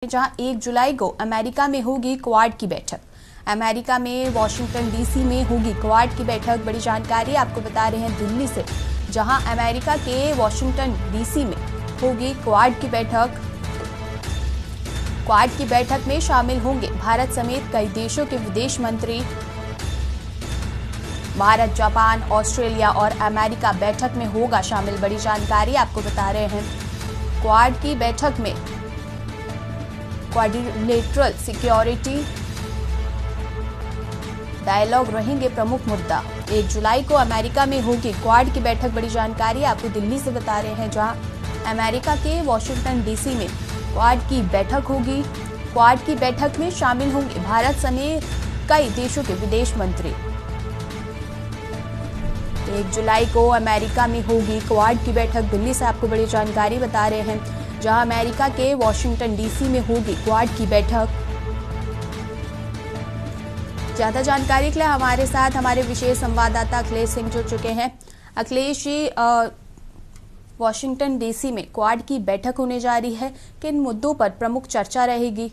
जहां 1 जुलाई को अमेरिका में होगी क्वाड की बैठक। अमेरिका में वॉशिंगटन डीसी में होगी क्वाड की बैठक। बड़ी जानकारी आपको बता रहे हैं दिल्ली से, जहां अमेरिका के वॉशिंगटन डीसी में होगी क्वाड की बैठक। क्वाड की बैठक में शामिल होंगे भारत समेत कई देशों के विदेश मंत्री। भारत, जापान, ऑस्ट्रेलिया और अमेरिका बैठक में होगा शामिल। बड़ी जानकारी आपको बता रहे हैं, क्वाड की बैठक में क्वाड्रिलेटरल सिक्योरिटी डायलॉग रहेंगे प्रमुख मुद्दा। 1 जुलाई को अमेरिका में होगी क्वाड की बैठक। बड़ी जानकारी आपको दिल्ली से बता रहे हैं, जहां अमेरिका के वॉशिंगटन डीसी में क्वाड की बैठक होगी। क्वाड की बैठक में शामिल होंगे भारत समेत कई देशों के विदेश मंत्री। 1 जुलाई को अमेरिका में होगी क्वाड की बैठक। दिल्ली से आपको बड़ी जानकारी बता रहे हैं, जहां अमेरिका के वॉशिंगटन डीसी में होगी क्वाड की बैठक। ज्यादा जानकारी के लिए हमारे साथ हमारे विशेष संवाददाता अखिलेश सिंह जुड़ चुके हैं। अखिलेश जी, वॉशिंगटन डीसी में क्वाड की बैठक होने जा रही है, किन मुद्दों पर प्रमुख चर्चा रहेगी?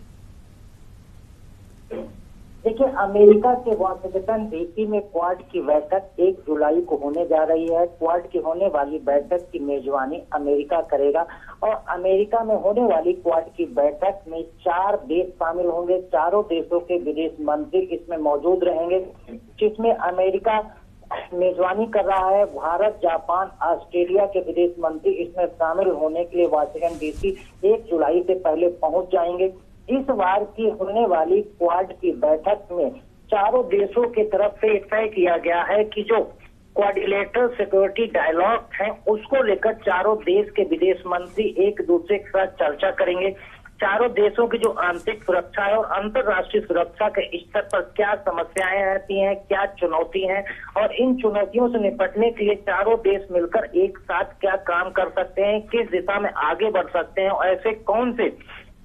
देखिए, अमेरिका के वॉशिंगटन डीसी में क्वाड की बैठक 1 जुलाई को होने जा रही है। क्वाड की होने वाली बैठक की मेजबानी अमेरिका करेगा और अमेरिका में होने वाली क्वाड की बैठक में 4 देश शामिल होंगे। चारों देशों के विदेश मंत्री इसमें मौजूद रहेंगे, जिसमें अमेरिका मेजबानी कर रहा है। भारत, जापान, ऑस्ट्रेलिया के विदेश मंत्री इसमें शामिल होने के लिए वॉशिंगटन डीसी 1 जुलाई से पहले पहुंच जाएंगे। इस बार की होने वाली क्वाड की बैठक में चारों देशों की तरफ से तय किया गया है कि जो क्वाड्रिलेटरल सिक्योरिटी डायलॉग है उसको लेकर चारों देश के विदेश मंत्री एक दूसरे के साथ चर्चा करेंगे। चारों देशों की जो आंतरिक सुरक्षा है और अंतर्राष्ट्रीय सुरक्षा के स्तर पर क्या समस्याएं रहती हैं, क्या चुनौती हैं और इन चुनौतियों से निपटने के लिए चारों देश मिलकर एक साथ क्या काम कर सकते हैं, किस दिशा में आगे बढ़ सकते हैं और ऐसे कौन से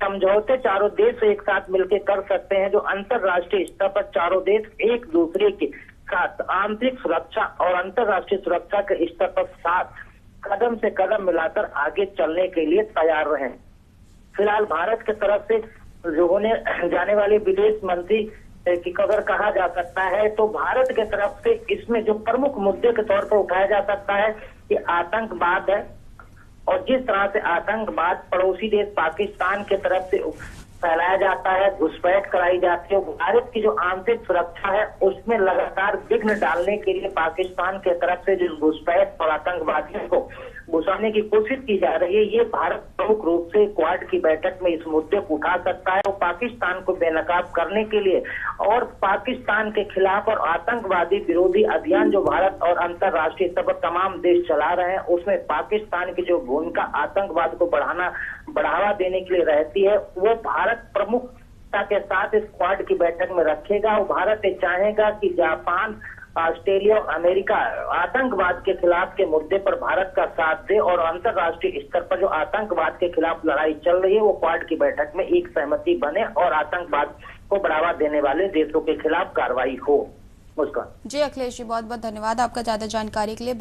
समझौते चारों देश एक साथ मिलकर कर सकते हैं जो अंतर्राष्ट्रीय स्तर पर चारों देश एक दूसरे के साथ आंतरिक सुरक्षा और अंतर्राष्ट्रीय सुरक्षा के स्तर पर साथ कदम से कदम मिलाकर आगे चलने के लिए तैयार रहें। फिलहाल भारत की तरफ से जो होने जाने वाले विदेश मंत्री की अगर कहा जा सकता है तो भारत की तरफ से इसमें जो प्रमुख मुद्दे के तौर पर उठाया जा सकता है कि आतंकवाद है और जिस तरह से आतंकवाद पड़ोसी देश पाकिस्तान के तरफ से फैलाया जाता है, घुसपैठ कराई जाती है, भारत की जो आंतरिक सुरक्षा है उसमें लगातार विघ्न डालने के लिए पाकिस्तान के तरफ से जो घुसपैठ और आतंकवादियों को घुसाने की कोशिश की जा रही है, ये भारत प्रमुख रूप से क्वाड की बैठक में इस मुद्दे को उठा सकता है और पाकिस्तान को बेनकाब करने के लिए और पाकिस्तान के खिलाफ और आतंकवादी विरोधी अभियान जो भारत और अंतर्राष्ट्रीय स्तर पर तमाम देश चला रहे हैं उसमें पाकिस्तान की जो भूमिका आतंकवाद को बढ़ावा देने के लिए रहती है वो भारत प्रमुखता के साथ इस क्वाड की बैठक में रखेगा। और भारत ये चाहेगा कि जापान, ऑस्ट्रेलिया और अमेरिका आतंकवाद के खिलाफ के मुद्दे पर भारत का साथ दे और अंतर्राष्ट्रीय स्तर पर जो आतंकवाद के खिलाफ लड़ाई चल रही है वो क्वाड की बैठक में एक सहमति बने और आतंकवाद को बढ़ावा देने वाले देशों के खिलाफ कार्रवाई हो। मुस्कान जी, अखिलेश जी बहुत बहुत धन्यवाद आपका ज्यादा जानकारी के लिए।